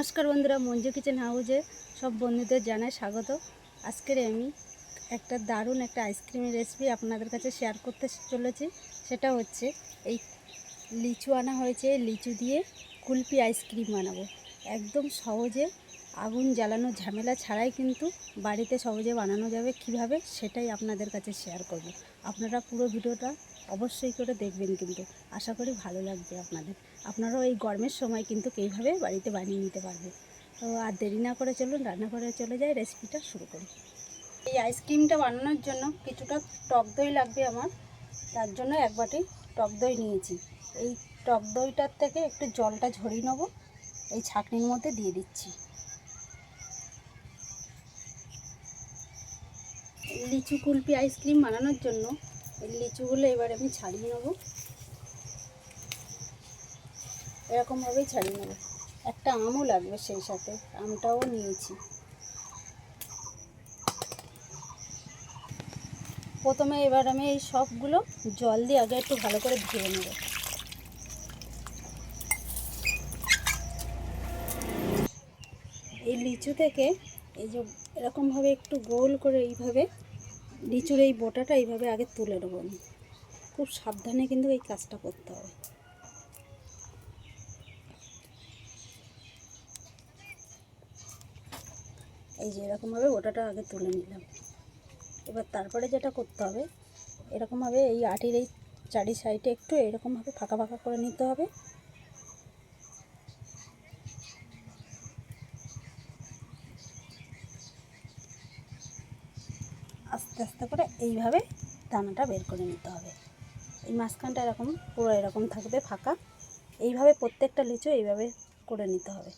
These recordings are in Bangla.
নমস্কার বন্ধুরা, মঞ্জু কিচেন হাউসে সব বন্ধুদের জানাই স্বাগত। আজকের আমি একটা দারুণ একটা আইসক্রিমের রেসিপি আপনাদের কাছে শেয়ার করতে চলেছি। সেটা হচ্ছে এই লিচু আনা হয়েছে, লিচু দিয়ে কুলফি আইসক্রিম বানাবো। একদম সহজে, আগুন জ্বালানো ঝামেলা ছাড়াই কিন্তু বাড়িতে সহজে বানানো যাবে কিভাবে, সেটাই আপনাদের কাছে শেয়ার করব। আপনারা পুরো ভিডিওটা অবশ্যই করে দেখবেন, কিন্তু আশা করি ভালো লাগবে আপনাদের। আপনারাও এই গরমের সময় কিন্তু এইভাবে বাড়িতে বানিয়ে নিতে পারবেন। তো আর দেরি না করে চলুন রান্নাঘরে চলে যাই, রেসিপিটা শুরু করি। এই আইসক্রিমটা বানানোর জন্য কিছুটা টক দই লাগবে আমার। তার জন্য এক বাটি টক দই নিয়েছি। এই টক দইটার থেকে একটু জলটা ঝরিয়ে নেব, এই ছাঁকনির মধ্যে দিয়ে দিচ্ছি। লিচু কুলফি আইসক্রিম বানানোর জন্য এই লিচুগুলো এবার আমি ছাড়িয়ে নেব, এরকমভাবেই ছাড়িয়ে নেব। একটা আমও লাগবে, সেই সাথে আমটাও নিয়েছি। প্রথমে এবার আমি এই সবগুলো জল দিয়ে আগে একটু ভালো করে ধুয়ে নেব। এই লিচু থেকে এই যে এরকমভাবে একটু গোল করে এইভাবে লিচুর এই বোটাটা এইভাবে আগে তুলে নেব আমি। খুব সাবধানে কিন্তু এই কাজটা করতে হবে। এই যে এরকমভাবে বোটাটা আগে তুলে নিলাম। এবার তারপরে যেটা করতে হবে, এরকমভাবে এই আটির এই চারি সাইডে একটু এরকমভাবে ফাঁকা ফাঁকা করে নিতে হবে। আস্তে আস্তে করে এইভাবে দানাটা বের করে নিতে হবে। এই মাঝখানটা এরকম পুরো এরকম থাকবে ফাঁকা। এইভাবে প্রত্যেকটা লিচু এইভাবে করে নিতে হবে।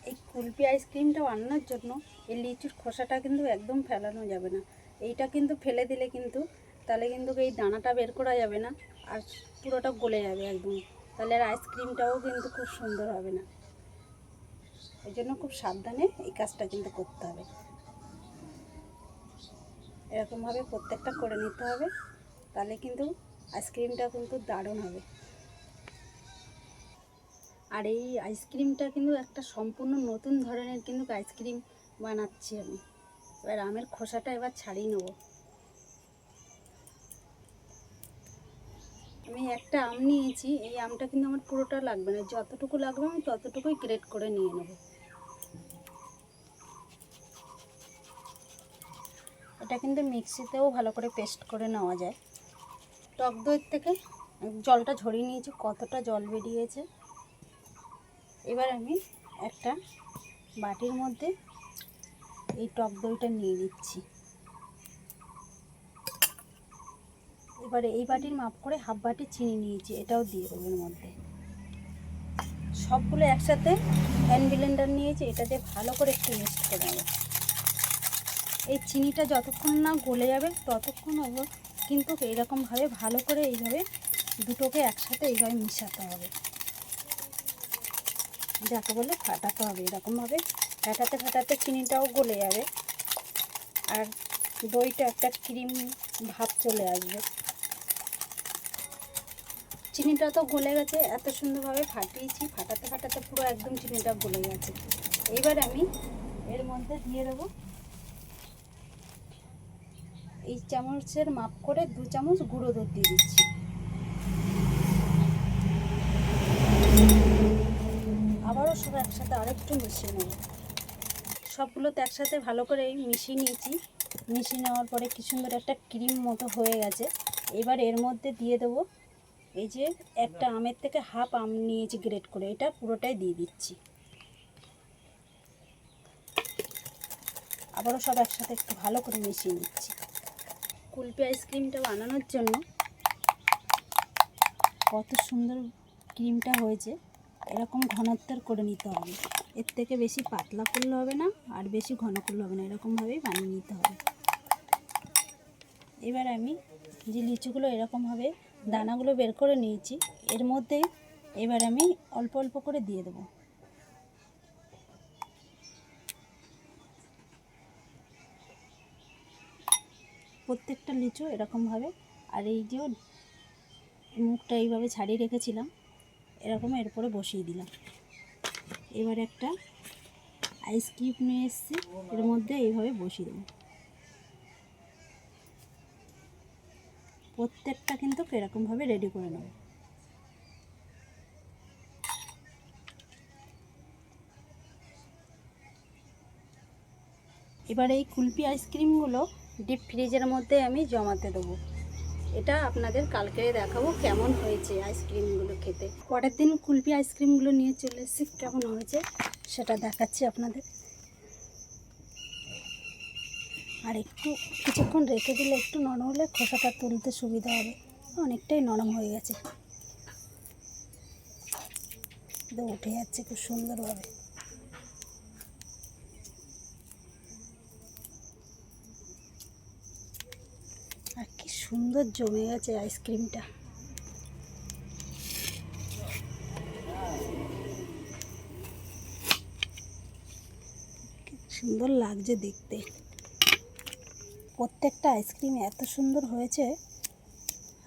এই কুলফি আইসক্রিমটা বানানোর জন্য এই লিচুর খোসাটা কিন্তু একদম ফেলানো যাবে না। এইটা কিন্তু ফেলে দিলে কিন্তু তাহলে কিন্তু এই দানাটা বের করা যাবে না, আর পুরোটা গলে যাবে একদম। তাহলে আর আইসক্রিমটাও কিন্তু খুব সুন্দর হবে না। এই জন্য খুব সাবধানে এই কাজটা কিন্তু করতে হবে। এরকমভাবে প্রত্যেকটা করে নিতে হবে, তাহলে কিন্তু আইসক্রিমটা কিন্তু দারুণ হবে। আর এই আইসক্রিমটা কিন্তু একটা সম্পূর্ণ নতুন ধরনের কিন্তু আইসক্রিম বানাচ্ছি আমি। এবার আমের খোসাটা এবার ছাড়িয়ে নেব। আমি একটা আম নিয়েছি, এই আমটা কিন্তু আমার পুরোটা লাগবে না, যতটুকু লাগবে আমি ততটুকুই গ্রেট করে নিয়ে নেব। এটা কিন্তু মিক্সিতেও ভালো করে পেস্ট করে নেওয়া যায়। টক দইয়ের থেকে জলটা ঝরিয়ে নিয়েছি, কতটা জল বেরিয়েছে। এবার আমি একটা বাটির মধ্যে এই টক দইটা নিয়ে নিচ্ছি। এবারে এই বাটির মাপ করে হাফ বাটি চিনি নিয়েছি, এটাও দিয়ে দেবো এর মধ্যে। সবগুলো একসাথে হ্যান্ড ব্লেন্ডার নিয়েছি, এটা দিয়ে ভালো করে একটু মিক্সড করে নেব। এই চিনিটা যতক্ষণ না গলে যাবে ততক্ষণ কিন্তু এইরকমভাবে ভালো করে এইভাবে দুটোকে একসাথে এইভাবে মিশাতে হবে, যাকে বলে ফাটাতে হবে। এরকমভাবে ফাটাতে ফাটাতে চিনিটাও গলে যাবে, আর দইটা একটা ক্রিম ভাব চলে আসবে। চিনিটা তো গলে গেছে, এত সুন্দরভাবে ফাটিয়েছি, ফাটাতে ফাটাতে পুরো একদম চিনিটা গলে গেছে। এবার আমি এর মধ্যে দিয়ে দেবো এই চামচের মাপ করে 2 চামচ গুঁড়ো দুধ দিয়ে দিচ্ছি। আবারও সব একসাথে আরেকটু মিশিয়ে নেব। সবগুলো তো একসাথে ভালো করে মিশিয়ে নিয়েছি। মিশিয়ে নেওয়ার পরে কি সুন্দর একটা ক্রিম মতো হয়ে গেছে। এবার এর মধ্যে দিয়ে দেবো এই যে একটা আমের থেকে হাফ আম নিয়েছি গ্রেট করে, এটা পুরোটাই দিয়ে দিচ্ছি। আবারও সব একসাথে একটু ভালো করে মিশিয়ে নিচ্ছি। কুলফি আইসক্রিমটা বানানোর জন্য কত সুন্দর ক্রিমটা হয়েছে, এরকম ঘনত্বের করে নিতে হবে। এর থেকে বেশি পাতলা করলে হবে না, আর বেশি ঘন করলে হবে না, এরকমভাবেই বানিয়ে নিতে হবে। এবার আমি যে লিচুগুলো এরকমভাবে দানাগুলো বের করে নিয়েছি, এর মধ্যে এবার আমি অল্প অল্প করে দিয়ে দেবো। প্রত্যেকটা লিচু এরকমভাবে, আর এই যে মুখটা এইভাবে ছাড়িয়ে রেখেছিলাম এরকম এরপরে বসিয়ে দিলাম। এবার একটা আইস কিউব নিয়ে এসেছি, এর মধ্যে এইভাবে বসিয়ে দেবো। প্রত্যেকটা কিন্তু এরকমভাবে রেডি করে নেব। এবার এই কুলফি আইসক্রিমগুলো ডিপ ফ্রিজের মধ্যে আমি জমাতে দেবো। এটা আপনাদের কালকে দেখাবো কেমন হয়েছে আইসক্রিমগুলো খেতে। পরের দিন কুলফি আইসক্রিমগুলো নিয়ে চলে এসেছি, কেমন হয়েছে সেটা দেখাচ্ছি আপনাদের। আর একটু কিছুক্ষণ রেখে দিলে একটু নরম হলে খোসাটা তুলতে সুবিধা হবে। অনেকটাই নরম হয়ে গেছে, উঠে যাচ্ছে খুব সুন্দরভাবে। আর কি সুন্দর জমে গেছে আইসক্রিমটা। কি সুন্দর লাগছে দেখতে। প্রত্যেকটা আইসক্রিম এত সুন্দর হয়েছে,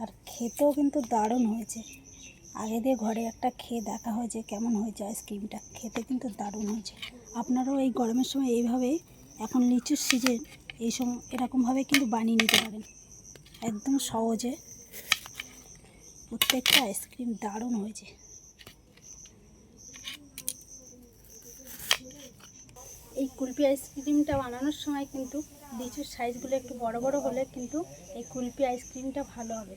আর খেতেও কিন্তু দারুণ হয়েছে। আগে দিয়ে ঘরে একটা খেয়ে দেখা হয়েছে কেমন হয়েছে আইসক্রিমটা, খেতে কিন্তু দারুণ হয়েছে। আপনারাও এই গরমের সময় এইভাবে, এখন লিচুর সিজন, এই সময় এরকমভাবে কিন্তু বানিয়ে নিতে পারেন একদম সহজে। প্রত্যেকটা আইসক্রিম দারুণ হয়েছে। এই কুলফি আইসক্রিমটা বানানোর সময় কিন্তু লিচুর সাইজগুলো একটু বড় বড় হলে কিন্তু এই কুলফি আইসক্রিমটা ভালো হবে।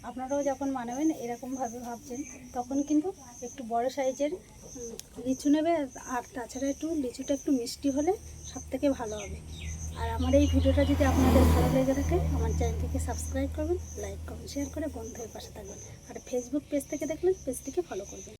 আপনারাও যখন বানাবেন এরকমভাবে ভাবছেন, তখন কিন্তু একটু বড় সাইজের লিচু নেবে। আর তাছাড়া একটু লিচুটা একটু মিষ্টি হলে সবথেকে ভালো হবে। আর আমার এই ভিডিওটা যদি আপনাদের ভালো লেগে থাকে, আমার চ্যানেলটিকে সাবস্ক্রাইব করবেন, লাইক করবেন, শেয়ার করে বন্ধুদের পাশে থাকবেন। আর ফেসবুক পেজ থেকে দেখলে পেজটিকে ফলো করবেন।